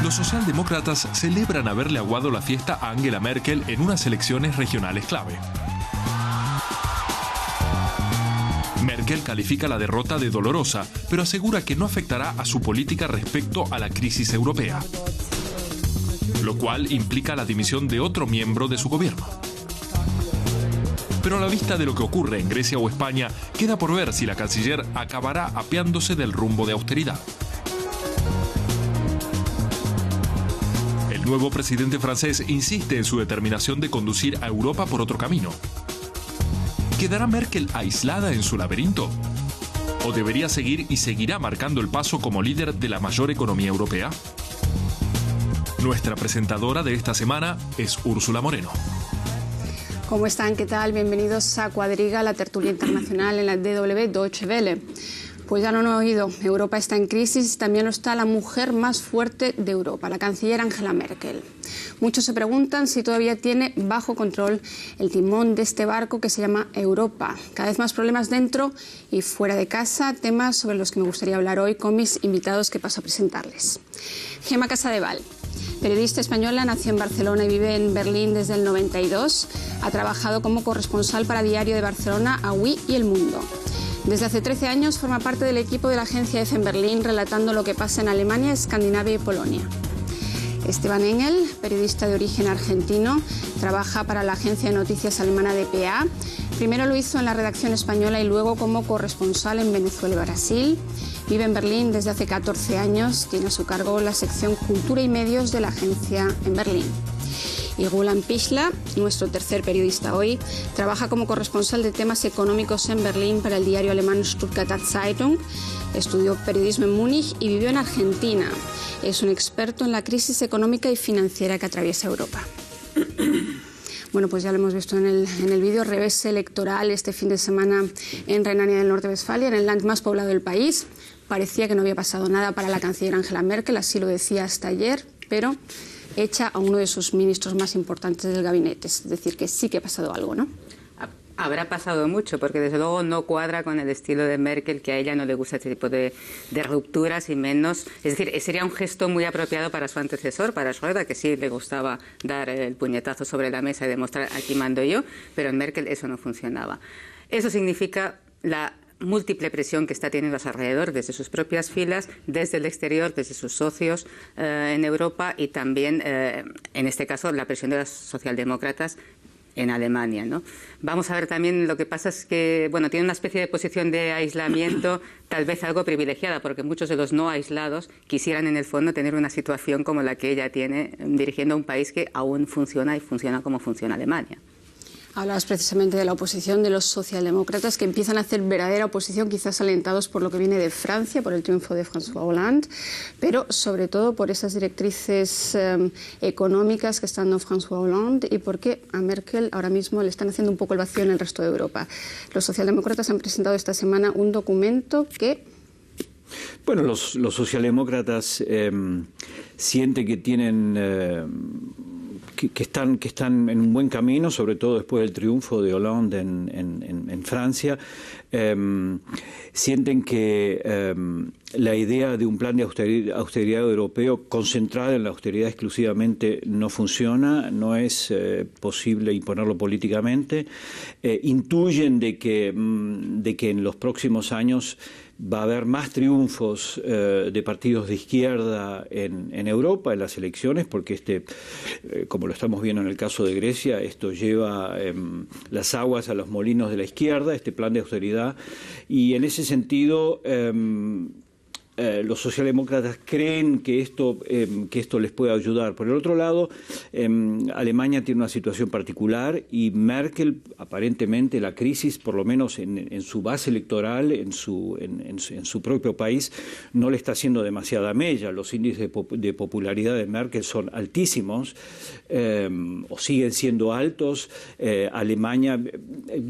Los socialdemócratas celebran haberle aguado la fiesta a Angela Merkel en unas elecciones regionales clave. Merkel califica la derrota de dolorosa, pero asegura que no afectará a su política respecto a la crisis europea, lo cual implica la dimisión de otro miembro de su gobierno. Pero a la vista de lo que ocurre en Grecia o España, queda por ver si la canciller acabará apeándose del rumbo de austeridad. El nuevo presidente francés insiste en su determinación de conducir a Europa por otro camino. ¿Quedará Merkel aislada en su laberinto? ¿O debería seguir y seguirá marcando el paso como líder de la mayor economía europea? Nuestra presentadora de esta semana es Úrsula Moreno. ¿Cómo están? ¿Qué tal? Bienvenidos a Cuadriga, la tertulia internacional en la DW Deutsche Welle. Pues ya lo han oído, Europa está en crisis y también lo está la mujer más fuerte de Europa, la canciller Angela Merkel. Muchos se preguntan si todavía tiene bajo control el timón de este barco que se llama Europa. Cada vez más problemas dentro y fuera de casa, temas sobre los que me gustaría hablar hoy con mis invitados que paso a presentarles. Gemma Casadeval, periodista española, nació en Barcelona y vive en Berlín desde el 92. Ha trabajado como corresponsal para Diario de Barcelona, Avui y El Mundo. Desde hace 13 años forma parte del equipo de la agencia EFE en Berlín, relatando lo que pasa en Alemania, Escandinavia y Polonia. Esteban Engel, periodista de origen argentino, trabaja para la agencia de noticias alemana dpa. Primero lo hizo en la redacción española y luego como corresponsal en Venezuela y Brasil. Vive en Berlín desde hace 14 años, tiene a su cargo la sección Cultura y Medios de la agencia en Berlín. Y Roland Pichler, nuestro tercer periodista hoy, trabaja como corresponsal de temas económicos en Berlín para el diario alemán Stuttgarter Zeitung. Estudió periodismo en Múnich y vivió en Argentina. Es un experto en la crisis económica y financiera que atraviesa Europa. Bueno, pues ya lo hemos visto en el vídeo, revés electoral este fin de semana en Renania del Norte-Westfalia, en el land más poblado del país. Parecía que no había pasado nada para la canciller Angela Merkel, así lo decía hasta ayer, pero echa a uno de sus ministros más importantes del gabinete. Es decir, que sí que ha pasado algo, ¿no? Habrá pasado mucho, porque desde luego no cuadra con el estilo de Merkel, que a ella no le gusta este tipo de rupturas y menos. Es decir, sería un gesto muy apropiado para su antecesor, para Schröder, que sí le gustaba dar el puñetazo sobre la mesa y demostrar aquí mando yo, pero en Merkel eso no funcionaba. Eso significa la múltiple presión que está teniendo a su alrededor, desde sus propias filas, desde el exterior, desde sus socios en Europa y también, en este caso, la presión de los socialdemócratas en Alemania, ¿no? Vamos a ver también, lo que pasa es que, bueno, tiene una especie de posición de aislamiento, tal vez algo privilegiada, porque muchos de los no aislados quisieran en el fondo tener una situación como la que ella tiene, dirigiendo a un país que aún funciona y funciona como funciona Alemania. Hablabas precisamente de la oposición de los socialdemócratas, que empiezan a hacer verdadera oposición, quizás alentados por lo que viene de Francia, por el triunfo de François Hollande, pero sobre todo por esas directrices económicas que está dando François Hollande y porque a Merkel ahora mismo le están haciendo un poco el vacío en el resto de Europa. Los socialdemócratas han presentado esta semana un documento que... Bueno, los socialdemócratas sienten que tienen... Que están en un buen camino, sobre todo después del triunfo de Hollande en Francia. Sienten que la idea de un plan de austeridad europeo concentrado en la austeridad exclusivamente no funciona, no es posible imponerlo políticamente. Intuyen de que en los próximos años va a haber más triunfos de partidos de izquierda en Europa, en las elecciones, porque como lo estamos viendo en el caso de Grecia, esto lleva las aguas a los molinos de la izquierda, este plan de austeridad, y en ese sentido los socialdemócratas creen que esto les puede ayudar. Por el otro lado, Alemania tiene una situación particular y Merkel, aparentemente, la crisis, por lo menos en su base electoral, en su propio país, no le está haciendo demasiada mella. Los índices de popularidad de Merkel son altísimos, o siguen siendo altos. Alemania,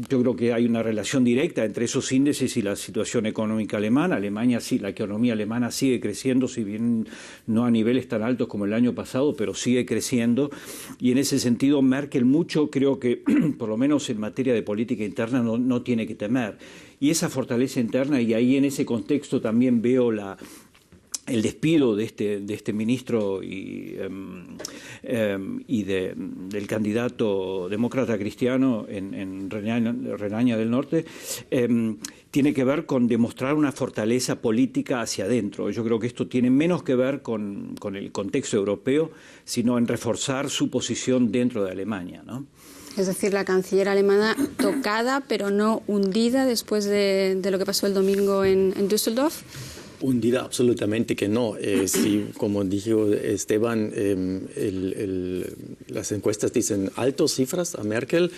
yo creo que hay una relación directa entre esos índices y la situación económica alemana. Alemania sí, la economía alemana sigue creciendo, si bien no a niveles tan altos como el año pasado, pero sigue creciendo, y en ese sentido Merkel mucho, creo que por lo menos en materia de política interna no tiene que temer. Y esa fortaleza interna, y ahí en ese contexto también veo el despido de este ministro y del candidato demócrata cristiano en Renania del Norte tiene que ver con demostrar una fortaleza política hacia adentro. Yo creo que esto tiene menos que ver con el contexto europeo, sino en reforzar su posición dentro de Alemania, ¿no? Es decir, la canciller alemana tocada pero no hundida después de lo que pasó el domingo en Düsseldorf. Hundida absolutamente que no. Sí, como dijo Esteban, las encuestas dicen altas cifras a Merkel.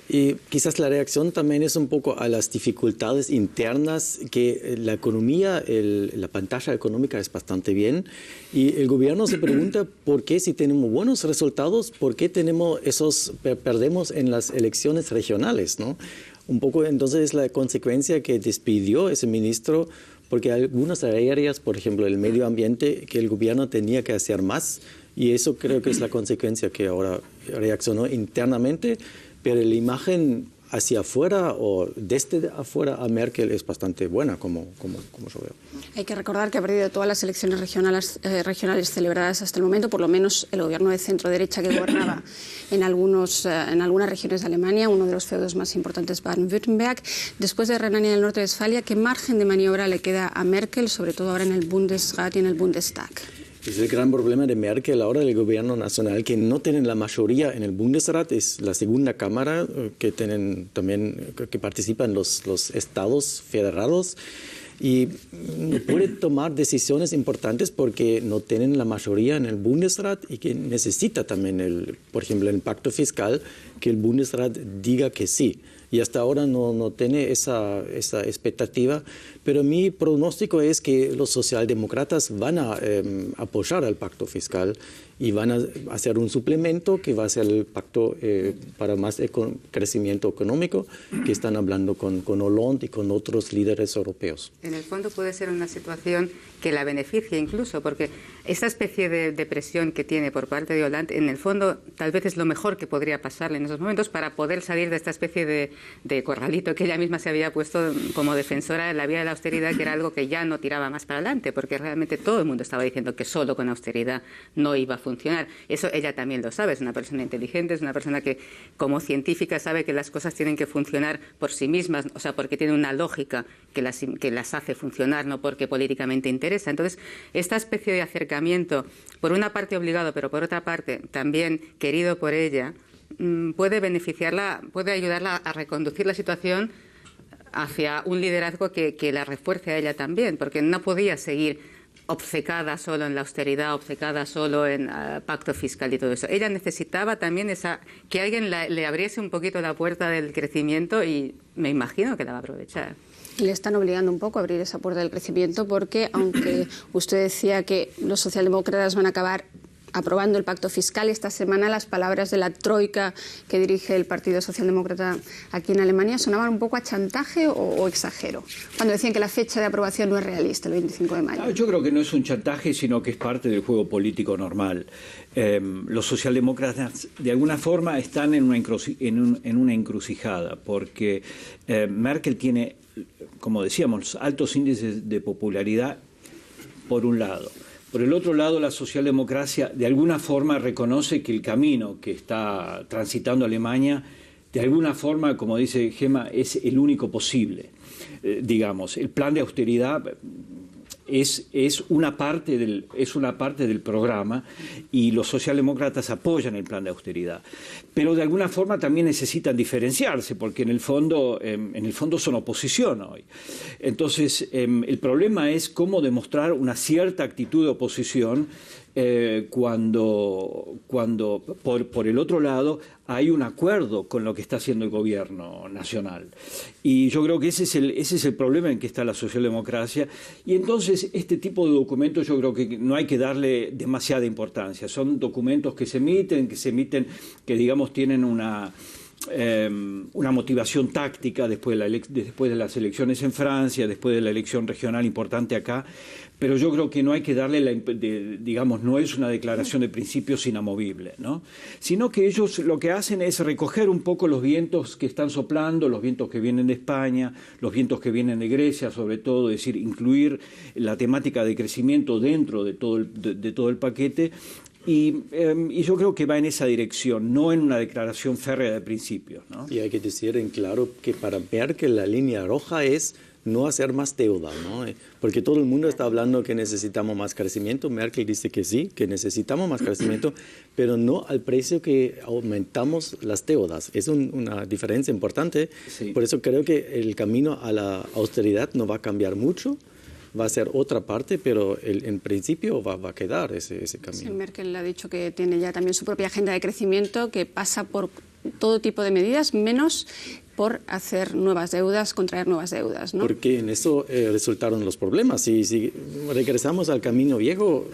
Y quizás la reacción también es un poco a las dificultades internas, que la economía, la pantalla económica es bastante bien, y el gobierno se pregunta por qué, si tenemos buenos resultados, por qué perdemos en las elecciones regionales, ¿no? Un poco entonces es la consecuencia que despidió ese ministro, porque algunas áreas, por ejemplo el medio ambiente, que el gobierno tenía que hacer más, y eso creo que es la consecuencia que ahora reaccionó internamente. Pero la imagen hacia afuera o desde afuera a Merkel es bastante buena, como yo veo. Hay que recordar que ha perdido todas las elecciones regionales celebradas hasta el momento, por lo menos el gobierno de centro-derecha que gobernaba en algunas regiones de Alemania, uno de los feudos más importantes, Baden-Württemberg. Después de Renania del Norte-Westfalia, ¿qué margen de maniobra le queda a Merkel, sobre todo ahora en el Bundesrat y en el Bundestag? Es el gran problema de Merkel ahora, del gobierno nacional, que no tienen la mayoría en el Bundesrat, es la segunda cámara que tienen también, que participan los estados federados, y no puede tomar decisiones importantes porque no tienen la mayoría en el Bundesrat, y que necesita también, por ejemplo, el pacto fiscal, que el Bundesrat diga que sí. Y hasta ahora no tiene esa expectativa, pero mi pronóstico es que los socialdemócratas van a apoyar al pacto fiscal y van a hacer un suplemento que va a ser el pacto para más crecimiento económico, que están hablando con Hollande y con otros líderes europeos. En el fondo puede ser una situación que la beneficie incluso, porque esta especie de presión que tiene por parte de Hollande, en el fondo tal vez es lo mejor que podría pasarle en esos momentos para poder salir de esta especie de corralito que ella misma se había puesto como defensora de la vía de la austeridad, que era algo que ya no tiraba más para adelante, porque realmente todo el mundo estaba diciendo que solo con austeridad no iba a funcionar. Eso ella también lo sabe, es una persona inteligente, es una persona que como científica sabe que las cosas tienen que funcionar por sí mismas, o sea, porque tiene una lógica que las hace funcionar, no porque políticamente interesa. Entonces, esta especie de acercamiento, por una parte obligado, pero por otra parte también querido por ella, puede beneficiarla, puede ayudarla a reconducir la situación hacia un liderazgo que la refuerce a ella también, porque no podía seguir obcecada solo en la austeridad, obcecada solo en pacto fiscal y todo eso. Ella necesitaba también que alguien le abriese un poquito la puerta del crecimiento, y me imagino que la va a aprovechar. Le están obligando un poco a abrir esa puerta del crecimiento, porque aunque usted decía que los socialdemócratas van a acabar aprobando el pacto fiscal, esta semana las palabras de la troika que dirige el Partido Socialdemócrata aquí en Alemania sonaban un poco a chantaje o exagero, cuando decían que la fecha de aprobación no es realista, el 25 de mayo. Yo creo que no es un chantaje, sino que es parte del juego político normal. Los socialdemócratas de alguna forma están en una encrucijada, porque Merkel tiene, como decíamos, altos índices de popularidad por un lado. Por el otro lado, la socialdemocracia de alguna forma reconoce que el camino que está transitando Alemania, de alguna forma, como dice Gemma, es el único posible. Digamos, el plan de austeridad es una parte del programa, y los socialdemócratas apoyan el plan de austeridad. Pero de alguna forma también necesitan diferenciarse, porque en el fondo son oposición hoy. Entonces, el problema es cómo demostrar una cierta actitud de oposición cuando por el otro lado hay un acuerdo con lo que está haciendo el gobierno nacional. Y yo creo que ese es el problema en que está la socialdemocracia. Y entonces este tipo de documentos yo creo que no hay que darle demasiada importancia. Son documentos que se emiten, que digamos tienen una una motivación táctica después de las elecciones en Francia, después de la elección regional importante acá, pero yo creo que no hay que darle, digamos, no es una declaración de principios inamovible, ¿no? Sino que ellos lo que hacen es recoger un poco los vientos que están soplando, los vientos que vienen de España, los vientos que vienen de Grecia, sobre todo, es decir, incluir la temática de crecimiento dentro de todo el paquete. Y yo creo que va en esa dirección, no en una declaración férrea de principios, ¿no? Y hay que decir en claro que para Merkel la línea roja es no hacer más deuda, ¿no? Porque todo el mundo está hablando que necesitamos más crecimiento. Merkel dice que sí, que necesitamos más crecimiento, pero no al precio que aumentamos las deudas. Es una diferencia importante. Sí. Por eso creo que el camino a la austeridad no va a cambiar mucho. Va a ser otra parte, pero en principio va a quedar ese camino. Sí, Merkel ha dicho que tiene ya también su propia agenda de crecimiento que pasa por todo tipo de medidas, menos por hacer nuevas deudas, contraer nuevas deudas, ¿no? Porque en eso resultaron los problemas. Si regresamos al camino viejo,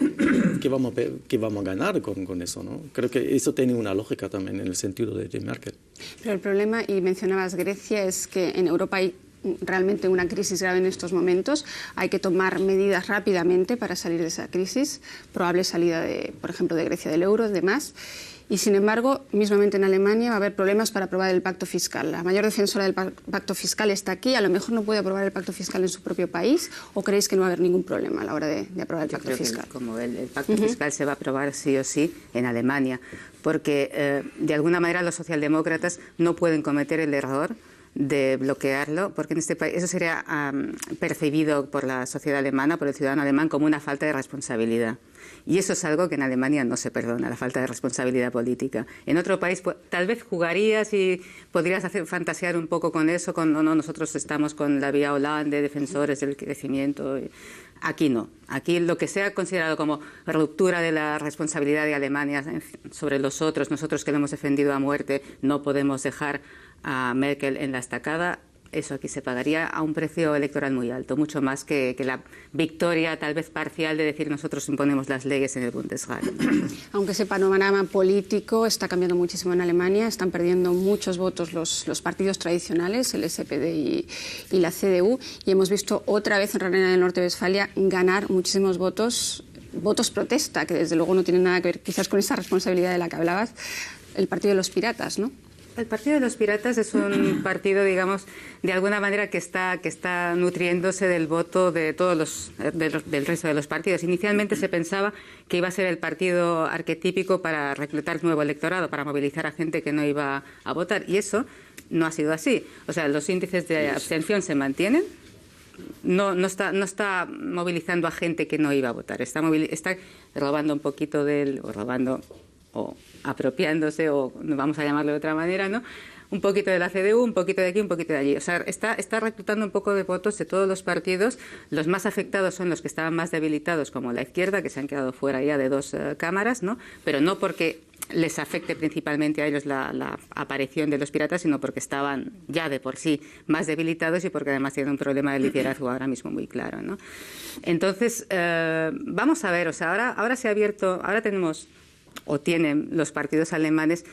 ¿qué vamos a ganar con eso, ¿no? Creo que eso tiene una lógica también en el sentido de Merkel. Pero el problema, y mencionabas Grecia, es que en Europa hay realmente una crisis grave en estos momentos. Hay que tomar medidas rápidamente para salir de esa crisis, probable salida, por ejemplo, de Grecia del euro, demás. Y, sin embargo, mismamente en Alemania va a haber problemas para aprobar el pacto fiscal. La mayor defensora del pacto fiscal está aquí, a lo mejor no puede aprobar el pacto fiscal en su propio país, ¿o creéis que no va a haber ningún problema a la hora de aprobar el pacto fiscal? Como el pacto fiscal se va a aprobar sí o sí en Alemania, porque de alguna manera los socialdemócratas no pueden cometer el error de bloquearlo, porque en este país eso sería percibido por la sociedad alemana, por el ciudadano alemán, como una falta de responsabilidad. Y eso es algo que en Alemania no se perdona, la falta de responsabilidad política. En otro país pues, tal vez jugarías y podrías fantasear un poco con eso, nosotros estamos con la vía Hollande, defensores del crecimiento. Aquí no. Aquí lo que sea considerado como ruptura de la responsabilidad de Alemania sobre los otros, nosotros que lo hemos defendido a muerte, no podemos dejar a Merkel en la estacada. Eso aquí se pagaría a un precio electoral muy alto, mucho más que la victoria tal vez parcial de decir nosotros imponemos las leyes en el Bundesrat. Aunque ese panorama político está cambiando muchísimo en Alemania, están perdiendo muchos votos los partidos tradicionales, el SPD y la CDU, y hemos visto otra vez en Renania del Norte-Westfalia ganar muchísimos votos protesta, que desde luego no tienen nada que ver quizás con esa responsabilidad de la que hablabas, el Partido de los Piratas, ¿no? El Partido de los Piratas es un partido, digamos, de alguna manera que está nutriéndose del voto de todos del resto de los partidos. Inicialmente se pensaba que iba a ser el partido arquetípico para reclutar nuevo electorado, para movilizar a gente que no iba a votar, y eso no ha sido así. O sea, los índices de abstención se mantienen. No está movilizando a gente que no iba a votar. Está robando un poquito o apropiándose, o vamos a llamarlo de otra manera, ¿no? Un poquito de la CDU, un poquito de aquí, un poquito de allí. O sea, está reclutando un poco de votos de todos los partidos. Los más afectados son los que estaban más debilitados, como la izquierda, que se han quedado fuera ya de 2 cámaras, ¿no? Pero no porque les afecte principalmente a ellos la aparición de los piratas, sino porque estaban ya de por sí más debilitados y porque además tienen un problema de liderazgo ahora mismo muy claro, ¿no? Entonces, vamos a ver, o sea, ahora se ha abierto, ahora tenemos, o tienen los partidos alemanes,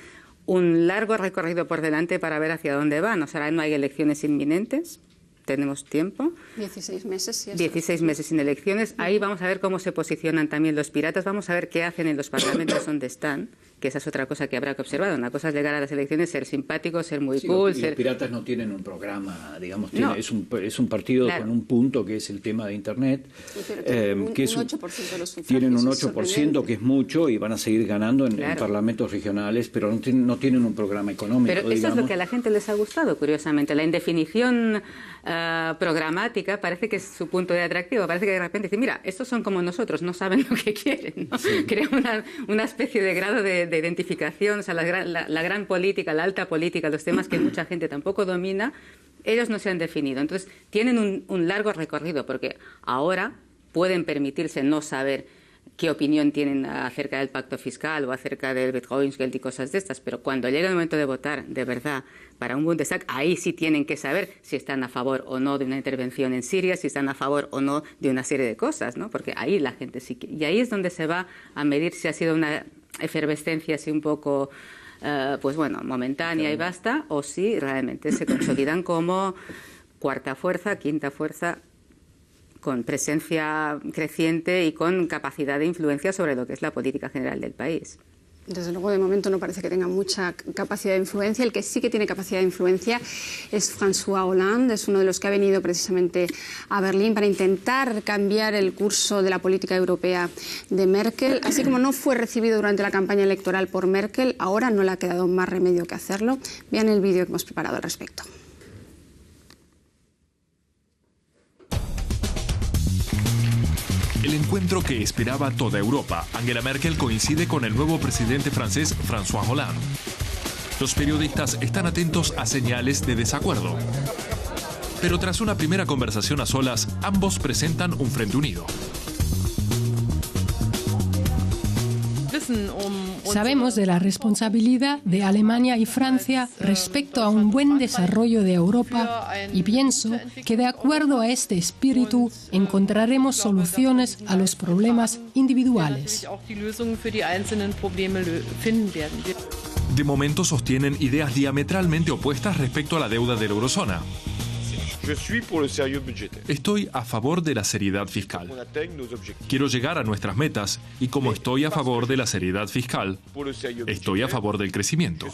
un largo recorrido por delante para ver hacia dónde van. O sea, ahora no hay elecciones inminentes, tenemos tiempo. 16 meses, sí. 16 meses sin elecciones. Ahí vamos a ver cómo se posicionan también los piratas, vamos a ver qué hacen en los parlamentos donde están, que esa es otra cosa que habrá que observar. Una cosa es llegar a las elecciones, ser simpático, ser muy cool. Los piratas no tienen un programa, digamos, es un partido con un punto que es el tema de Internet. Que es un 8% de los sufragios. Tienen un 8%, que es mucho, y van a seguir ganando en parlamentos regionales, pero no tienen un programa económico. Pero eso es lo que a la gente les ha gustado, curiosamente. La indefinición programática parece que es su punto de atractivo. Parece que de repente dicen, mira, estos son como nosotros, no saben lo que quieren, ¿no? Sí. Crea una especie de grado de identificación, o sea, la gran política, la alta política, los temas que mucha gente tampoco domina, ellos no se han definido. Entonces, tienen un largo recorrido, porque ahora pueden permitirse no saber qué opinión tienen acerca del pacto fiscal o acerca del Betreuungsgeld y cosas de estas, pero cuando llega el momento de votar, de verdad, para un Bundestag, ahí sí tienen que saber si están a favor o no de una intervención en Siria, si están a favor o no de una serie de cosas, ¿no? Porque ahí la gente sí que... Y ahí es donde se va a medir si ha sido una efervescencia así un poco pues bueno, momentánea y basta, o si realmente se consolidan como cuarta fuerza, quinta fuerza, con presencia creciente y con capacidad de influencia sobre lo que es la política general del país. Desde luego, de momento no parece que tenga mucha capacidad de influencia. El que sí que tiene capacidad de influencia es François Hollande, es uno de los que ha venido precisamente a Berlín para intentar cambiar el curso de la política europea de Merkel. Así como no fue recibido durante la campaña electoral por Merkel, ahora no le ha quedado más remedio que hacerlo. Vean el vídeo que hemos preparado al respecto. El encuentro que esperaba toda Europa, Angela Merkel coincide con el nuevo presidente francés François Hollande. Los periodistas están atentos a señales de desacuerdo. Pero tras una primera conversación a solas, ambos presentan un frente unido. Sabemos de la responsabilidad de Alemania y Francia respecto a un buen desarrollo de Europa y pienso que de acuerdo a este espíritu encontraremos soluciones a los problemas individuales. De momento sostienen ideas diametralmente opuestas respecto a la deuda de la eurozona. Estoy a favor de la seriedad fiscal. Quiero llegar a nuestras metas y como estoy a favor de la seriedad fiscal, estoy a favor del crecimiento.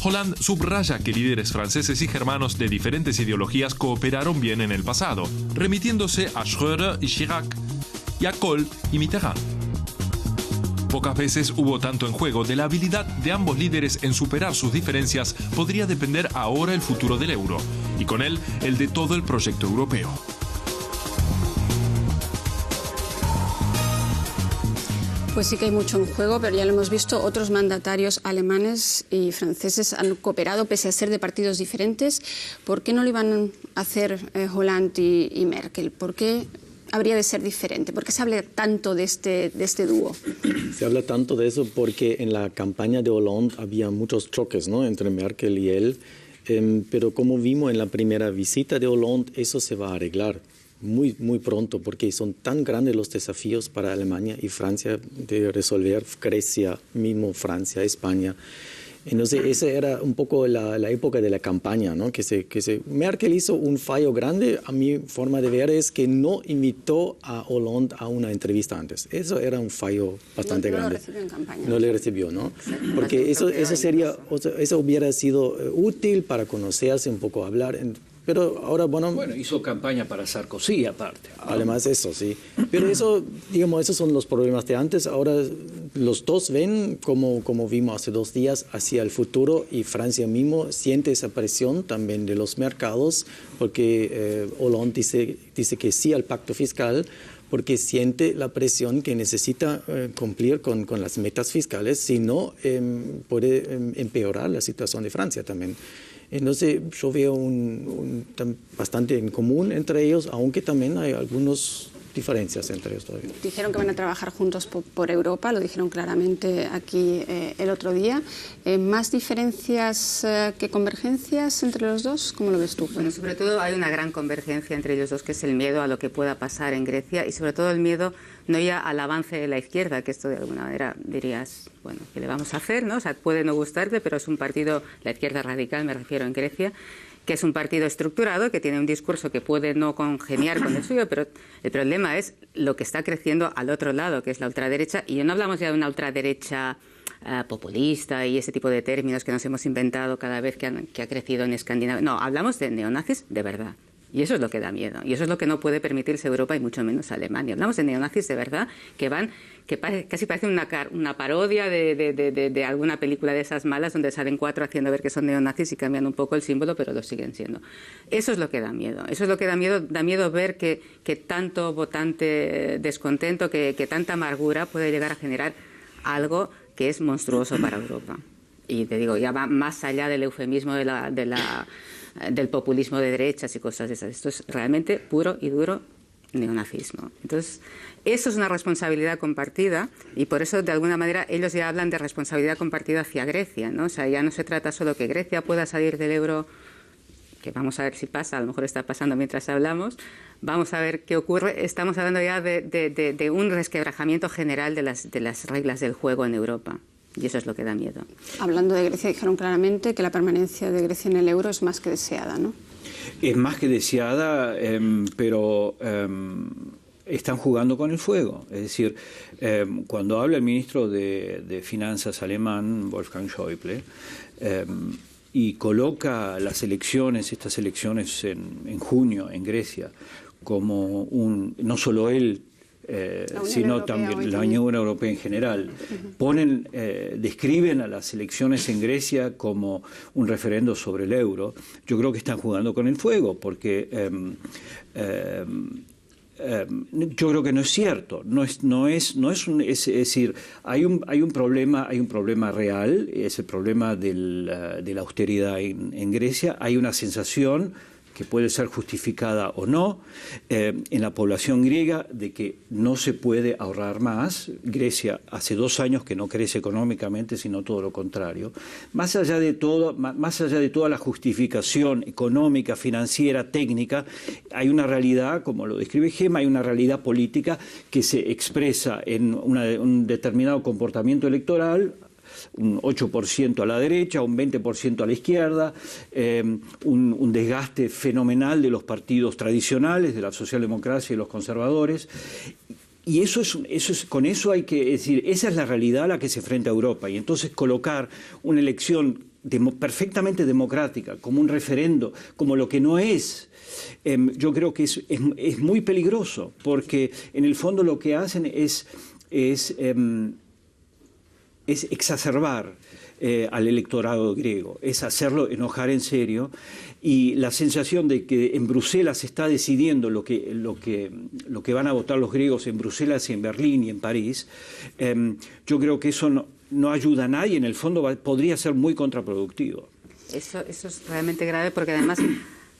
Hollande subraya que líderes franceses y germanos de diferentes ideologías cooperaron bien en el pasado, remitiéndose a Schröder y Chirac y a Kohl y Mitterrand. Pocas veces hubo tanto en juego. De la habilidad de ambos líderes en superar sus diferencias podría depender ahora el futuro del euro y con él el de todo el proyecto europeo. Pues sí que hay mucho en juego, pero ya lo hemos visto, otros mandatarios alemanes y franceses han cooperado pese a ser de partidos diferentes. ¿Por qué no lo iban a hacer Hollande y Merkel? ¿Por qué habría de ser diferente? ¿Por qué se habla tanto de este dúo? Se habla tanto de eso porque en la campaña de Hollande había muchos choques, ¿no?, entre Merkel y él, pero como vimos en la primera visita de Hollande, eso se va a arreglar muy, muy pronto porque son tan grandes los desafíos para Alemania y Francia de resolver, Grecia, mismo Francia, España. Entonces, esa era un poco la época de la campaña, ¿no? Merkel hizo un fallo grande, a mi forma de ver, es que no invitó a Hollande a una entrevista antes. Eso era un fallo bastante grande. No lo recibió en campaña. No le recibió, ¿no? Porque eso hubiera sido útil para conocerse un poco, hablar. Pero ahora, bueno, hizo campaña para Sarkozy aparte. Además eso, sí. Pero eso, digamos, esos son los problemas de antes. Ahora los dos ven, como vimos hace 2 días, hacia el futuro y Francia mismo siente esa presión también de los mercados porque Hollande dice que sí al pacto fiscal porque siente la presión que necesita cumplir con las metas fiscales, si no puede empeorar la situación de Francia también. Entonces yo veo bastante en común entre ellos, aunque también hay algunas diferencias entre ellos todavía. Dijeron que van a trabajar juntos por Europa, lo dijeron claramente aquí el otro día. ¿Más diferencias que convergencias entre los dos? ¿Cómo lo ves tú? Bueno, sobre todo hay una gran convergencia entre ellos dos, que es el miedo a lo que pueda pasar en Grecia y sobre todo el miedo no ya al avance de la izquierda, que esto de alguna manera dirías, bueno, ¿qué le vamos a hacer, no? O sea, puede no gustarte, pero es un partido, la izquierda radical, me refiero, en Grecia, que es un partido estructurado, que tiene un discurso que puede no congeniar con el suyo, pero el problema es lo que está creciendo al otro lado, que es la ultraderecha, y no hablamos ya de una ultraderecha populista y ese tipo de términos que nos hemos inventado cada vez que ha crecido en Escandinavia. No, hablamos de neonazis de verdad. Y eso es lo que da miedo. Y eso es lo que no puede permitirse Europa y mucho menos Alemania. Hablamos de neonazis de verdad que casi parece una parodia de alguna película de esas malas donde salen 4 haciendo ver que son neonazis y cambian un poco el símbolo, pero lo siguen siendo. Eso es lo que da miedo. Eso es lo que da miedo. Da miedo ver que tanto votante descontento, que tanta amargura puede llegar a generar algo que es monstruoso para Europa. Y te digo, ya va más allá del eufemismo del populismo de derechas y cosas de esas. Esto es realmente puro y duro neonazismo. Entonces, eso es una responsabilidad compartida y por eso, de alguna manera, ellos ya hablan de responsabilidad compartida hacia Grecia, ¿no? O sea, ya no se trata solo que Grecia pueda salir del euro, que vamos a ver si pasa, a lo mejor está pasando mientras hablamos, vamos a ver qué ocurre. Estamos hablando ya de un resquebrajamiento general de las reglas del juego en Europa. Y eso es lo que da miedo. Hablando de Grecia, dijeron claramente que la permanencia de Grecia en el euro es más que deseada, ¿no? Es más que deseada, pero están jugando con el fuego. Es decir, cuando habla el ministro de Finanzas alemán, Wolfgang Schäuble, y coloca las elecciones, estas elecciones en junio en Grecia, como no solo él, sino también la Unión Europea en general, describen a las elecciones en Grecia como un referendo sobre el euro. Yo creo que están jugando con el fuego, porque yo creo que no es cierto. Es decir, hay un problema real, es el problema de la austeridad en Grecia. Hay una sensación que puede ser justificada o no, en la población griega, de que no se puede ahorrar más. Grecia hace 2 años que no crece económicamente, sino todo lo contrario. Más allá de toda la justificación económica, financiera, técnica, hay una realidad, como lo describe Gema, hay una realidad política que se expresa en un determinado comportamiento electoral, un 8% a la derecha, un 20% a la izquierda, un desgaste fenomenal de los partidos tradicionales, de la socialdemocracia y los conservadores. Y con eso hay que decir, esa es la realidad a la que se enfrenta Europa. Y entonces colocar una elección perfectamente democrática como un referendo, como lo que no es, yo creo que es muy peligroso, porque en el fondo lo que hacen es exacerbar al electorado griego, es hacerlo enojar en serio, y la sensación de que en Bruselas se está decidiendo lo que van a votar los griegos en Bruselas y en Berlín y en París, yo creo que eso no ayuda a nadie, en el fondo podría ser muy contraproductivo. Eso es realmente grave, porque además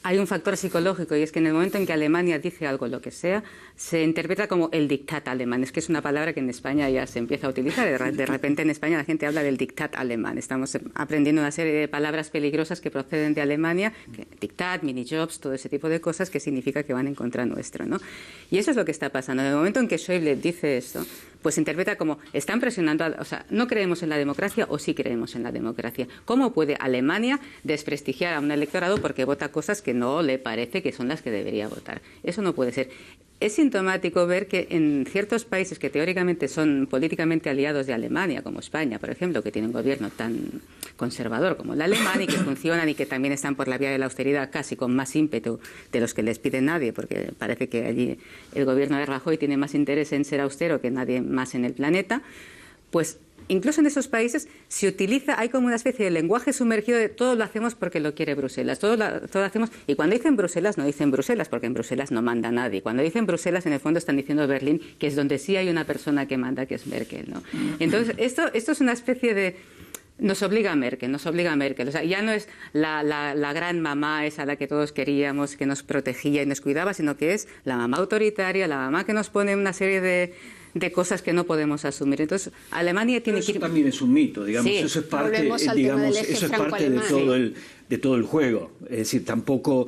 hay un factor psicológico, y es que en el momento en que Alemania dice algo, lo que sea, se interpreta como el diktat alemán. Es que es una palabra que en España ya se empieza a utilizar. De repente en España la gente habla del diktat alemán. Estamos aprendiendo una serie de palabras peligrosas que proceden de Alemania, diktat, mini-jobs, todo ese tipo de cosas, que significa que van en contra nuestro, ¿no? Y eso es lo que está pasando. En el momento en que Schäuble dice esto, pues se interpreta como están presionando, o sea, no creemos en la democracia o sí creemos en la democracia. ¿Cómo puede Alemania desprestigiar a un electorado porque vota cosas que no le parece que son las que debería votar? Eso no puede ser. Es sintomático ver que en ciertos países que teóricamente son políticamente aliados de Alemania, como España, por ejemplo, que tiene un gobierno tan conservador como el alemán y que funcionan y que también están por la vía de la austeridad casi con más ímpetu de los que les pide nadie, porque parece que allí el gobierno de Rajoy tiene más interés en ser austero que nadie más en el planeta, pues incluso en esos países se utiliza, hay como una especie de lenguaje sumergido de todo lo hacemos porque lo quiere Bruselas, todo lo hacemos, y cuando dicen Bruselas no dicen Bruselas, porque en Bruselas no manda nadie. Cuando dicen Bruselas, en el fondo están diciendo Berlín, que es donde sí hay una persona que manda, que es Merkel, ¿no? Entonces, esto es una especie de... Nos obliga a Merkel. O sea, ya no es la gran mamá esa a la que todos queríamos, que nos protegía y nos cuidaba, sino que es la mamá autoritaria, la mamá que nos pone una serie de cosas que no podemos asumir. Entonces, Alemania tiene que ir... Eso también es un mito, digamos. Sí. Eso es parte, de todo el juego. Es decir, tampoco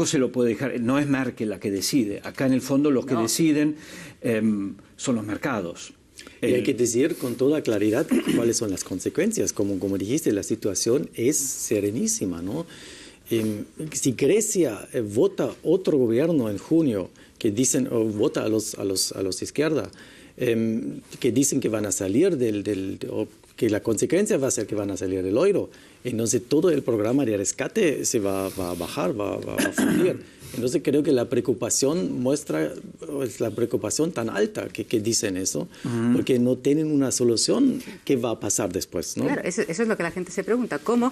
se lo puede dejar. No es Merkel la que decide. Acá, en el fondo, los que deciden son los mercados. Y hay que decir con toda claridad cuáles son las consecuencias. Como dijiste, la situación es serenísima, ¿no? Si Grecia vota otro gobierno en junio, que dicen, o vota a los de izquierda, que dicen que van a salir o que la consecuencia va a ser que van a salir del euro, entonces todo el programa de rescate se va a bajar, va a fundir. Entonces creo que la preocupación es la preocupación tan alta que dicen eso, porque no tienen una solución. ¿Qué va a pasar después, ¿no? Claro, eso es lo que la gente se pregunta. ¿Cómo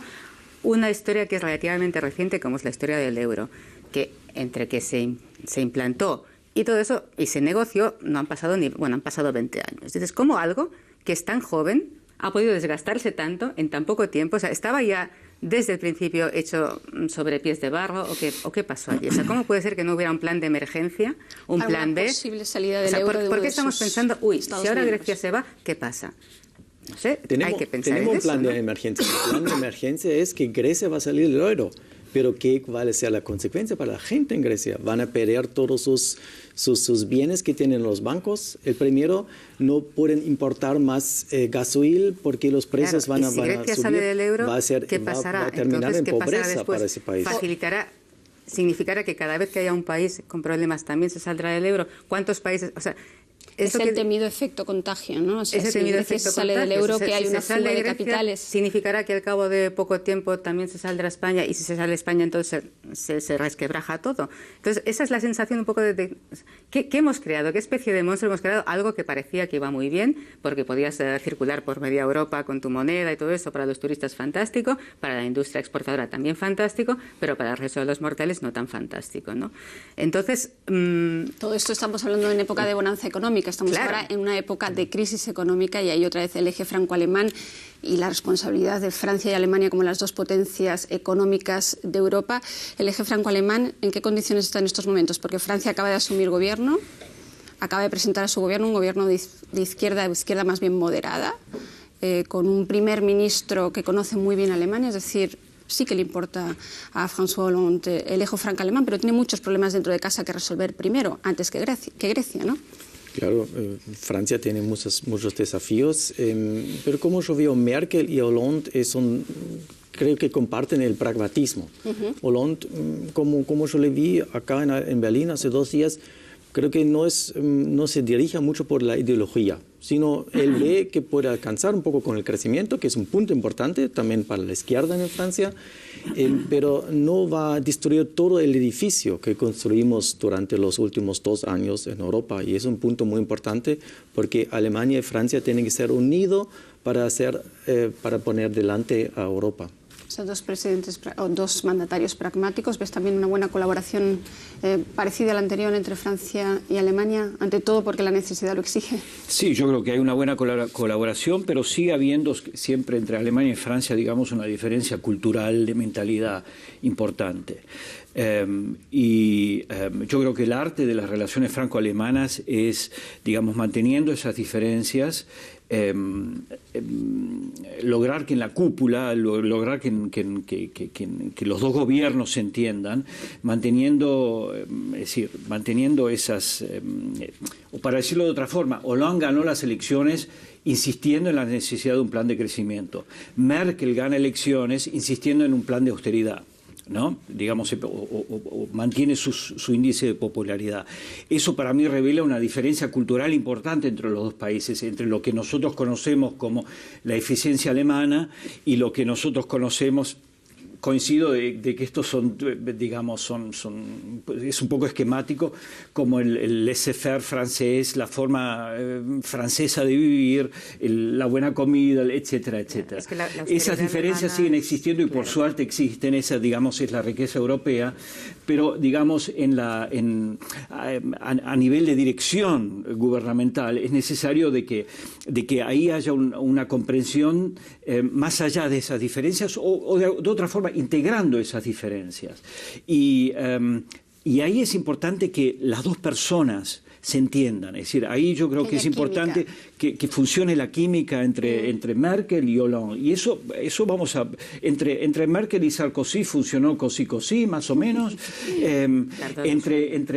una historia que es relativamente reciente, como es la historia del euro, que entre que se implantó y todo eso, y se negoció, han pasado 20 años. Entonces, ¿cómo algo que es tan joven ha podido desgastarse tanto en tan poco tiempo? O sea, estaba ya desde el principio hecho sobre pies de barro, ¿o qué pasó allí? O sea, ¿cómo puede ser que no hubiera un plan de emergencia, un plan B? Posible salida del euro. ¿Por qué estamos pensando, si ahora Grecia se va, qué pasa? No sé, hay que pensar en eso. Tenemos un plan de emergencia. El plan de emergencia es que Grecia va a salir del euro. pero ¿qué va a ser la consecuencia para la gente en Grecia? Van a perder todos sus bienes que tienen los bancos. El primero, no pueden importar más gasoil porque los precios van a subir. Si Grecia sale del euro, ¿qué pasará? Va a terminar Entonces, en pobreza para ese país. Significará que cada vez que haya un país con problemas también se saldrá del euro. ¿Cuántos países? O sea, es el temido efecto contagio, ¿no? O sea, es el temido efecto si sale del euro, que hay una fuga de capitales. Significará que al cabo de poco tiempo también se saldrá España, y si se sale España entonces se resquebraja todo. Entonces esa es la sensación un poco de ¿qué hemos creado? ¿Qué especie de monstruo hemos creado? Algo que parecía que iba muy bien, porque podías circular por media Europa con tu moneda y todo eso, para los turistas fantástico, para la industria exportadora también fantástico, pero para el resto de los mortales no tan fantástico, ¿no? Entonces... todo esto estamos hablando en época de bonanza económica. Estamos ahora en una época de crisis económica, y ahí otra vez el eje franco-alemán y la responsabilidad de Francia y Alemania como las dos potencias económicas de Europa. El eje franco-alemán, ¿en qué condiciones está en estos momentos? Porque Francia acaba de asumir gobierno, acaba de presentar a su gobierno un gobierno de izquierda más bien moderada, con un primer ministro que conoce muy bien Alemania, es decir, sí que le importa a François Hollande el eje franco-alemán, pero tiene muchos problemas dentro de casa que resolver primero, antes que Grecia, ¿no? Claro, Francia tiene muchos desafíos, pero como yo veo, Merkel y Hollande creo que comparten el pragmatismo. Hollande, como yo le vi acá en Berlín hace 2 días, creo que no se dirige mucho por la ideología, sino él ve que puede alcanzar un poco con el crecimiento, que es un punto importante también para la izquierda en Francia, pero no va a destruir todo el edificio que construimos durante los últimos 2 años en Europa. Y es un punto muy importante, porque Alemania y Francia tienen que ser unidos para poner delante a Europa. Son dos mandatarios pragmáticos. ¿Ves también una buena colaboración parecida a la anterior entre Francia y Alemania, ante todo porque la necesidad lo exige? Sí, yo creo que hay una buena colaboración, pero sigue habiendo siempre entre Alemania y Francia, digamos, una diferencia cultural, de mentalidad importante. Yo creo que el arte de las relaciones franco-alemanas es, digamos, manteniendo esas diferencias, lograr que en la cúpula, lograr que los dos gobiernos se entiendan, manteniendo esas, o para decirlo de otra forma, Hollande ganó las elecciones insistiendo en la necesidad de un plan de crecimiento. Merkel gana elecciones insistiendo en un plan de austeridad, ¿no? Digamos, o mantiene su índice de popularidad. Eso para mí revela una diferencia cultural importante entre los dos países, entre lo que nosotros conocemos como la eficiencia alemana y lo que nosotros conocemos. Coincido de que estos son, digamos, es un poco esquemático, como el laissez-faire francés, la forma francesa de vivir, la buena comida, etcétera, etcétera. Es que esas diferencias siguen existiendo y por suerte existen, esa, digamos, es la riqueza europea, pero, digamos, a nivel de dirección gubernamental es necesario de que ahí haya una comprensión más allá de esas diferencias o de otra forma integrando esas diferencias. Y ahí es importante que las dos personas se entiendan. Es decir, ahí yo creo que es importante que funcione la química entre Merkel y Hollande. Y eso vamos a... Entre Merkel y Sarkozy funcionó cosí, más o menos. Entre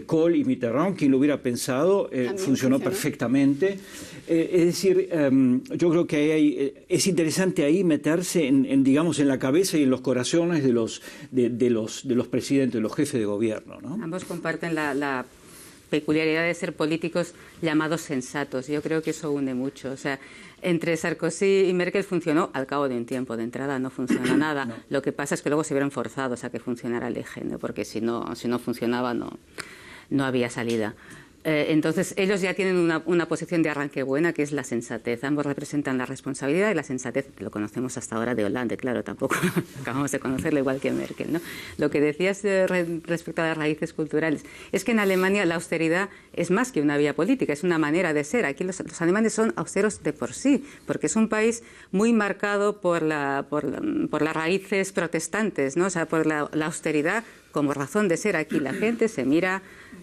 Kohl y Mitterrand, quien lo hubiera pensado, funcionó perfectamente. Es decir, yo creo que es interesante ahí meterse digamos, en la cabeza y en los corazones de los presidentes, de los jefes de gobierno, ¿no? Ambos comparten la peculiaridad de ser políticos llamados sensatos. Yo creo que eso une mucho. O sea, entre Sarkozy y Merkel funcionó al cabo de un tiempo. De entrada no funcionó nada. No. Lo que pasa es que luego se vieron forzados a que funcionara el eje, ¿no? Porque si no funcionaba no había salida. Entonces, ellos ya tienen una posición de arranque buena, que es la sensatez. Ambos representan la responsabilidad y la sensatez. Lo conocemos hasta ahora de Hollande, claro, tampoco acabamos de conocerlo igual que Merkel, ¿no? Lo que decías respecto a las raíces culturales es que en Alemania la austeridad es más que una vía política, es una manera de ser. Aquí los alemanes son austeros de por sí, porque es un país muy marcado por las raíces protestantes, ¿no? O sea, por la austeridad como razón de ser aquí. La gente se mira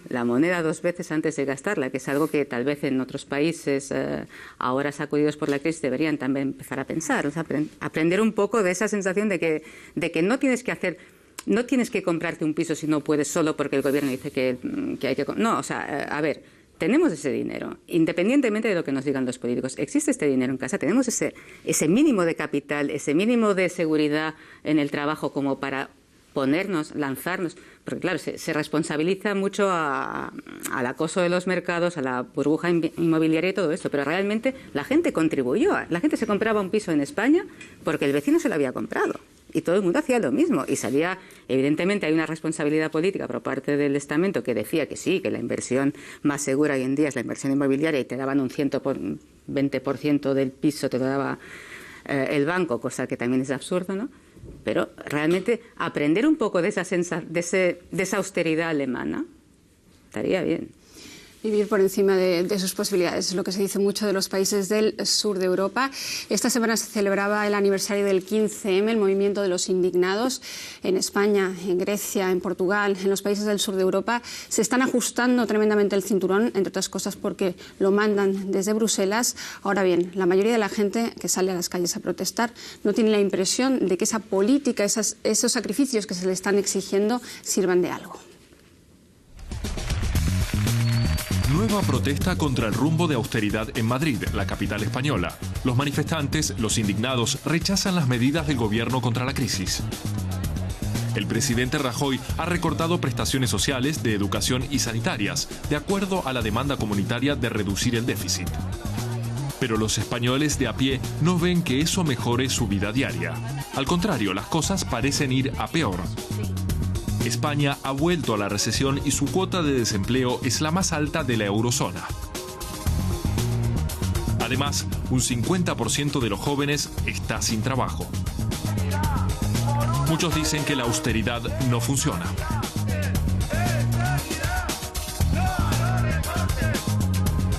la moneda 2 veces antes de gastarla, que es algo que tal vez en otros países ahora sacudidos por la crisis deberían también empezar a pensar. O sea, aprender un poco de esa sensación de que no tienes que comprarte un piso si no puedes solo porque el gobierno dice que hay que... No, o sea, a ver, tenemos ese dinero, independientemente de lo que nos digan los políticos. Existe este dinero en casa, tenemos ese mínimo de capital, ese mínimo de seguridad en el trabajo como para lanzarnos, porque claro, se responsabiliza mucho al acoso de los mercados, a la burbuja inmobiliaria y todo esto, pero realmente la gente contribuyó, la gente se compraba un piso en España porque el vecino se lo había comprado y todo el mundo hacía lo mismo y salía, evidentemente hay una responsabilidad política por parte del estamento que decía que sí, que la inversión más segura hoy en día es la inversión inmobiliaria y te daban un 120% del piso, te lo daba el banco, cosa que también es absurdo, ¿no? Pero realmente aprender un poco de esa austeridad alemana estaría bien. Vivir por encima de sus posibilidades, es lo que se dice mucho de los países del sur de Europa. Esta semana se celebraba el aniversario del 15M, el movimiento de los indignados. En España, en Grecia, en Portugal, en los países del sur de Europa, se están ajustando tremendamente el cinturón, entre otras cosas porque lo mandan desde Bruselas. Ahora bien, la mayoría de la gente que sale a las calles a protestar no tiene la impresión de que esa política, esos sacrificios que se le están exigiendo sirvan de algo. Nueva protesta contra el rumbo de austeridad en Madrid, la capital española. Los manifestantes, los indignados, rechazan las medidas del gobierno contra la crisis. El presidente Rajoy ha recortado prestaciones sociales, de educación y sanitarias, de acuerdo a la demanda comunitaria de reducir el déficit. Pero los españoles de a pie no ven que eso mejore su vida diaria. Al contrario, las cosas parecen ir a peor. España ha vuelto a la recesión y su cuota de desempleo es la más alta de la eurozona. Además, un 50% de los jóvenes está sin trabajo. Muchos dicen que la austeridad no funciona.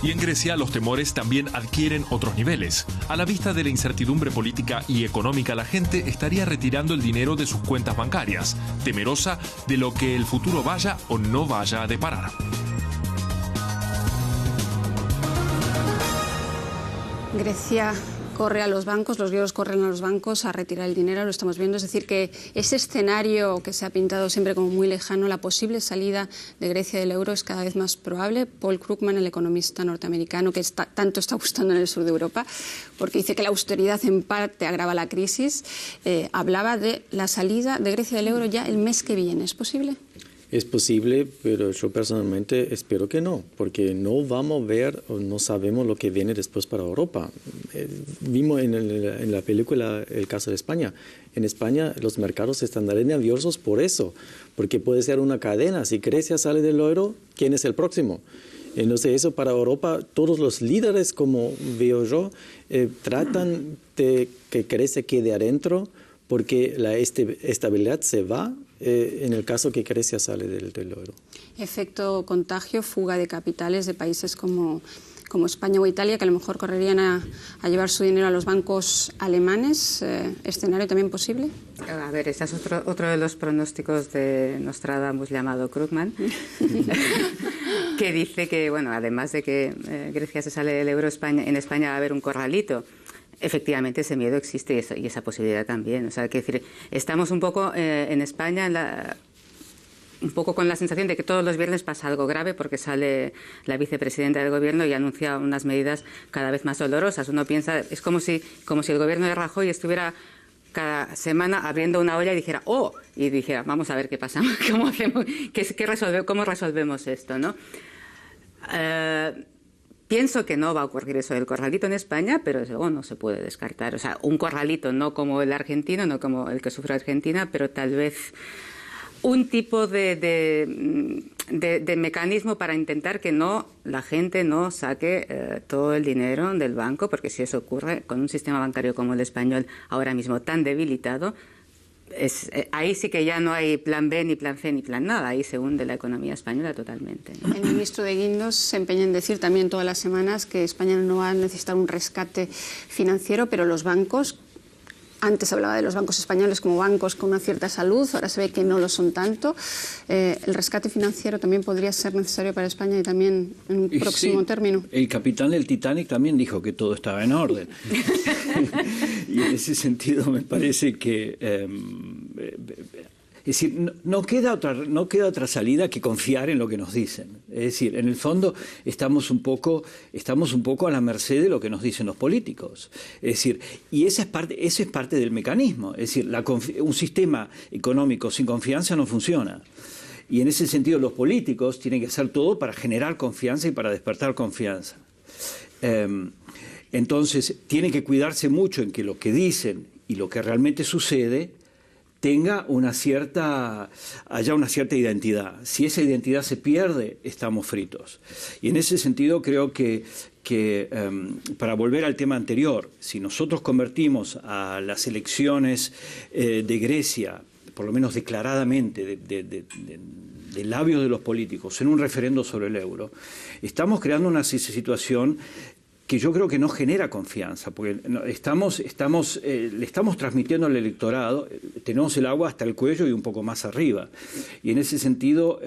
Y en Grecia los temores también adquieren otros niveles. A la vista de la incertidumbre política y económica, la gente estaría retirando el dinero de sus cuentas bancarias, temerosa de lo que el futuro vaya o no vaya a deparar. Grecia corre a los bancos, los griegos corren a los bancos a retirar el dinero, lo estamos viendo. Es decir, que ese escenario que se ha pintado siempre como muy lejano, la posible salida de Grecia del euro es cada vez más probable. Paul Krugman, el economista norteamericano que tanto está gustando en el sur de Europa, porque dice que la austeridad en parte agrava la crisis, hablaba de la salida de Grecia del euro ya el mes que viene. ¿Es posible? Es posible, pero yo personalmente espero que no, porque no vamos a ver o no sabemos lo que viene después para Europa. Vimos en la película el caso de España. En España los mercados están nerviosos por eso, porque puede ser una cadena. Si Grecia sale del euro, ¿quién es el próximo? Entonces eso para Europa, todos los líderes, como veo yo, tratan de que Grecia quede adentro, porque la estabilidad se va en el caso que Grecia sale del euro. Efecto contagio, fuga de capitales de países como España o Italia, que a lo mejor correrían a llevar su dinero a los bancos alemanes. ¿Escenario también posible? A ver, ese es otro de los pronósticos de Nostradamus llamado Krugman, que dice que, bueno, además de que Grecia se sale del euro, en España va a haber un corralito. Efectivamente, ese miedo existe y esa posibilidad también. O sea, que decir, estamos un poco en España un poco con la sensación de que todos los viernes pasa algo grave porque sale la vicepresidenta del gobierno y anuncia unas medidas cada vez más dolorosas. Uno piensa, es como si el gobierno de Rajoy estuviera cada semana abriendo una olla y dijera, ¡oh! Y dijera, vamos a ver qué pasa, cómo hacemos, cómo resolvemos esto, ¿no? Pienso que no va a ocurrir eso del corralito en España, pero desde luego no se puede descartar. O sea, un corralito no como el argentino, no como el que sufre Argentina, pero tal vez un tipo de mecanismo para intentar que la gente no saque todo el dinero del banco, porque si eso ocurre con un sistema bancario como el español ahora mismo tan debilitado, ahí sí que ya no hay plan B, ni plan C, ni plan nada. Ahí se hunde la economía española totalmente, ¿no? El ministro de Guindos se empeña en decir también todas las semanas que España no va a necesitar un rescate financiero, pero los bancos Antes hablaba de los bancos españoles como bancos con una cierta salud, ahora se ve que no lo son tanto. El rescate financiero también podría ser necesario para España y también en un próximo término. El capitán del Titanic también dijo que todo estaba en orden. Y en ese sentido me parece que... es decir, no queda otra salida que confiar en lo que nos dicen. Es decir, en el fondo estamos un poco a la merced de lo que nos dicen los políticos. Es decir, y esa es parte del mecanismo. Es decir, un sistema económico sin confianza no funciona. Y en ese sentido los políticos tienen que hacer todo para generar confianza y para despertar confianza. Entonces, tienen que cuidarse mucho en que lo que dicen y lo que realmente sucede haya una cierta identidad. Si esa identidad se pierde, estamos fritos. Y en ese sentido creo que para volver al tema anterior, si nosotros convertimos a las elecciones de Grecia, por lo menos declaradamente, de labios de los políticos, en un referendo sobre el euro, estamos creando una situación que yo creo que no genera confianza, porque le estamos transmitiendo al electorado, tenemos el agua hasta el cuello y un poco más arriba. Y en ese sentido,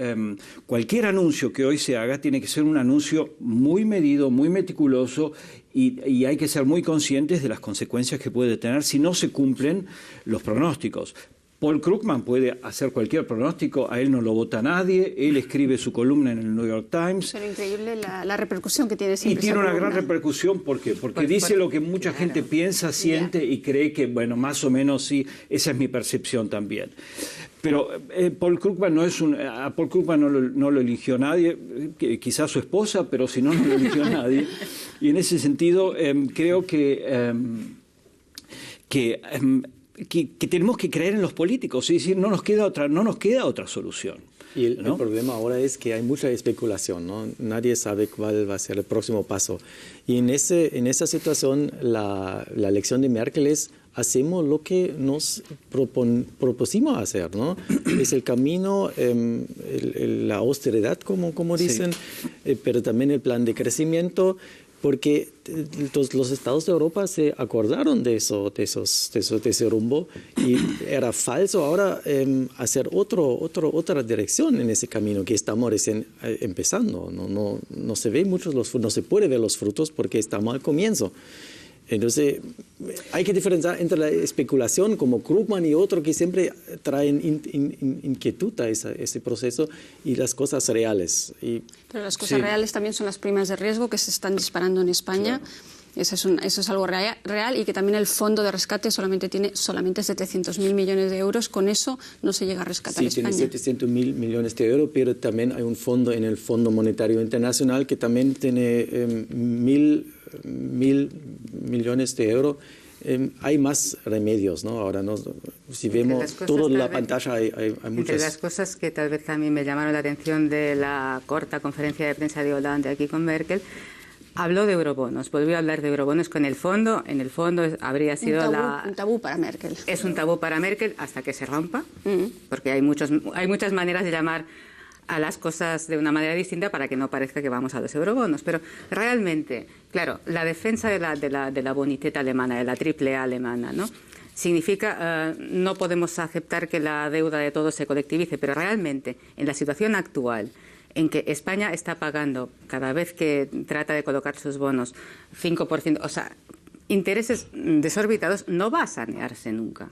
cualquier anuncio que hoy se haga tiene que ser un anuncio muy medido, muy meticuloso, y hay que ser muy conscientes de las consecuencias que puede tener si no se cumplen los pronósticos. Paul Krugman puede hacer cualquier pronóstico, a él no lo vota nadie, él escribe su columna en el New York Times. Pero increíble la repercusión que tiene siempre. Y tiene una gran repercusión, ¿por qué? Porque dice lo que mucha gente piensa, siente y cree que, bueno, más o menos sí, esa es mi percepción también. Pero Paul Krugman a Paul Krugman no lo eligió nadie, quizás su esposa, pero si no, no lo eligió nadie. Y en ese sentido creo que tenemos que creer en los políticos, es decir, no nos queda otra solución. Y el problema ahora es que hay mucha especulación, ¿no? Nadie sabe cuál va a ser el próximo paso. Y en esa situación la elección de Merkel es: hacemos lo que nos propusimos hacer, ¿no? Es el camino, la austeridad, como dicen, pero también el plan de crecimiento, porque los estados de Europa se acordaron de ese rumbo, y era falso ahora hacer otra dirección en ese camino que estamos recién empezando. No se ve no se puede ver los frutos porque estamos al comienzo. Entonces, hay que diferenciar entre la especulación como Krugman y otro que siempre traen inquietud a ese proceso, y las cosas reales. Pero las cosas reales también son las primas de riesgo que se están disparando en España. Claro. Eso es algo real, y que también el fondo de rescate solamente tiene 700.000 millones de euros. Con eso no se llega a rescatar España. Sí, tiene 700.000 millones de euros, pero también hay un fondo en el Fondo Monetario Internacional que también tiene 1.000 millones de euros. Hay más remedios, ¿no? Ahora, si vemos toda la pantalla, hay muchas. Entre las cosas que tal vez a mí me llamaron la atención de la corta conferencia de prensa de Hollande aquí con Merkel, habló de eurobonos, volvió a hablar de eurobonos con el fondo. En el fondo habría sido un tabú para Merkel. Es un tabú para Merkel hasta que se rompa, porque hay muchas maneras de llamar a las cosas de una manera distinta para que no parezca que vamos a los eurobonos. Pero realmente, claro, la defensa de la boniteta alemana, de la triple A alemana, ¿no?, significa no podemos aceptar que la deuda de todos se colectivice, pero realmente en la situación actual, en que España está pagando cada vez que trata de colocar sus bonos 5%, o sea, intereses desorbitados, no va a sanearse nunca.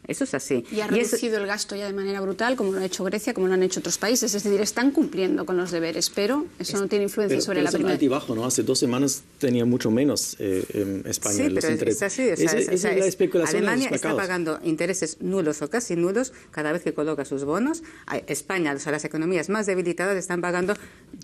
Eso es así. Y ha reducido el gasto ya de manera brutal, como lo ha hecho Grecia, como lo han hecho otros países. Es decir, están cumpliendo con los deberes, pero eso no tiene influencia sobre la primera. Es altibajo, ¿no? Hace 2 semanas tenía mucho menos España. Sí, pero es así. Es la especulación. Alemania está pagando intereses nulos o casi nulos cada vez que coloca sus bonos. España, o sea, las economías más debilitadas están pagando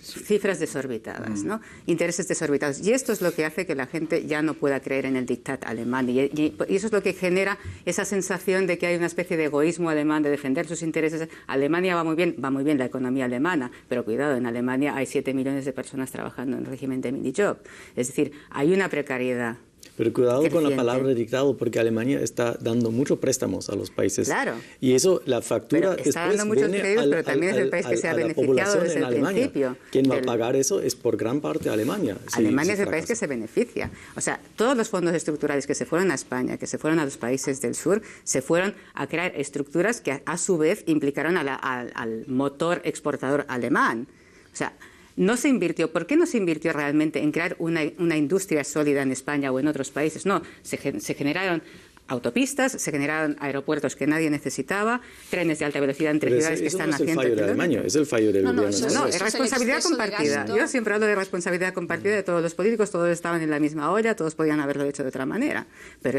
cifras desorbitadas, ¿no? Intereses desorbitados. Y esto es lo que hace que la gente ya no pueda creer en el diktat alemán. Y eso es lo que genera esa sensación de que hay una especie de egoísmo alemán de defender sus intereses. Alemania va muy bien la economía alemana, pero cuidado, en Alemania hay 7 millones de personas trabajando en régimen de minijob. Es decir, hay una precariedad Pero cuidado con la palabra dictado, porque Alemania está dando muchos préstamos a los países. Claro. Y eso, la factura pero está dando muchos créditos, pero también es el país que se ha beneficiado desde el principio. Quien va a pagar eso es por gran parte Alemania. Alemania es el país que se beneficia. O sea, todos los fondos estructurales que se fueron a España, que se fueron a los países del sur, se fueron a crear estructuras que a su vez implicaron al motor exportador alemán. O sea, no se invirtió. ¿Por qué no se invirtió realmente en crear una industria sólida en España o en otros países? No, se generaron autopistas, se generaron aeropuertos que nadie necesitaba, trenes de alta velocidad entre ciudades que están haciendo. Es el fallo de Alemania, es el fallo del gobierno. No, es responsabilidad compartida. Yo siempre hablo de responsabilidad compartida de todos los políticos, todos estaban en la misma olla, todos podían haberlo hecho de otra manera. Pero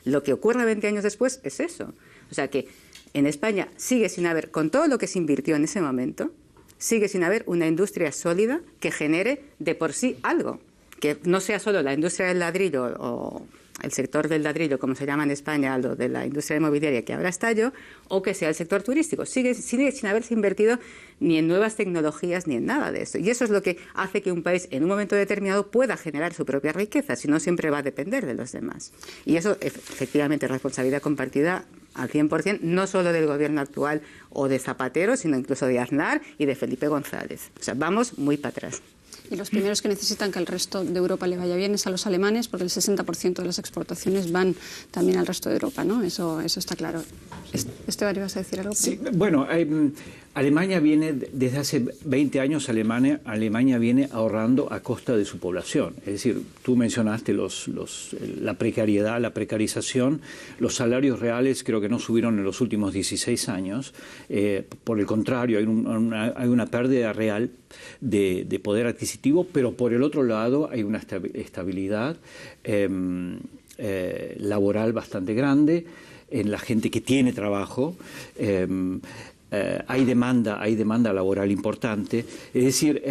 lo que ocurre 20 años después es eso. O sea que en España sigue sin haber, con todo lo que se invirtió en ese momento, sigue sin haber una industria sólida que genere de por sí algo, que no sea solo la industria del ladrillo o el sector del ladrillo, como se llama en España, lo de la industria inmobiliaria que ahora estalló, o que sea el sector turístico. Sigue sin haberse invertido ni en nuevas tecnologías ni en nada de eso. Y eso es lo que hace que un país en un momento determinado pueda generar su propia riqueza, si no siempre va a depender de los demás. Y eso efectivamente es responsabilidad compartida al 100%, no solo del gobierno actual o de Zapatero, sino incluso de Aznar y de Felipe González. O sea, vamos muy para atrás. Y los primeros que necesitan que el resto de Europa le vaya bien es a los alemanes, porque el 60% de las exportaciones van también al resto de Europa, ¿no? Eso está claro. Esteban, ¿ibas a decir algo? Sí, bueno, Alemania viene, desde hace 20 años, Alemania viene ahorrando a costa de su población. Es decir, tú mencionaste la precariedad, la precarización. Los salarios reales creo que no subieron en los últimos 16 años. Por el contrario, hay una pérdida real de poder adquisitivo, pero por el otro lado hay una estabilidad laboral bastante grande en la gente que tiene trabajo. Hay demanda laboral importante. Es decir,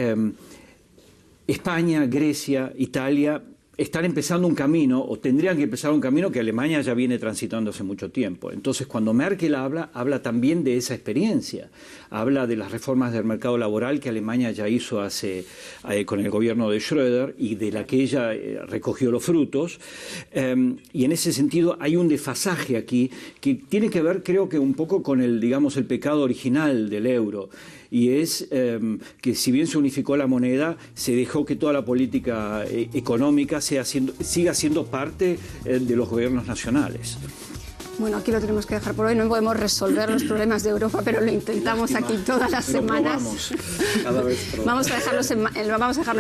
España, Grecia, Italia están empezando un camino, o tendrían que empezar un camino que Alemania ya viene transitando hace mucho tiempo. Entonces, cuando Merkel habla también de esa experiencia, habla de las reformas del mercado laboral que Alemania ya hizo con el gobierno de Schröder y de la que ella recogió los frutos. Y en ese sentido hay un desfasaje aquí que tiene que ver, creo que un poco con el pecado original del euro. Y es que si bien se unificó la moneda, se dejó que toda la política económica siga siendo parte de los gobiernos nacionales. Bueno, aquí lo tenemos que dejar por hoy. No podemos resolver los problemas de Europa, pero lo intentamos aquí todas las semanas. Cada vez vamos a dejarlo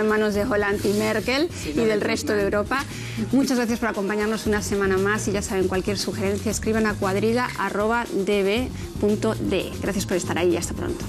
en manos de Hollande y Merkel y del resto de Europa. Muchas gracias por acompañarnos una semana más y ya saben, cualquier sugerencia escriban a cuadriga@db.de. Gracias por estar ahí y hasta pronto.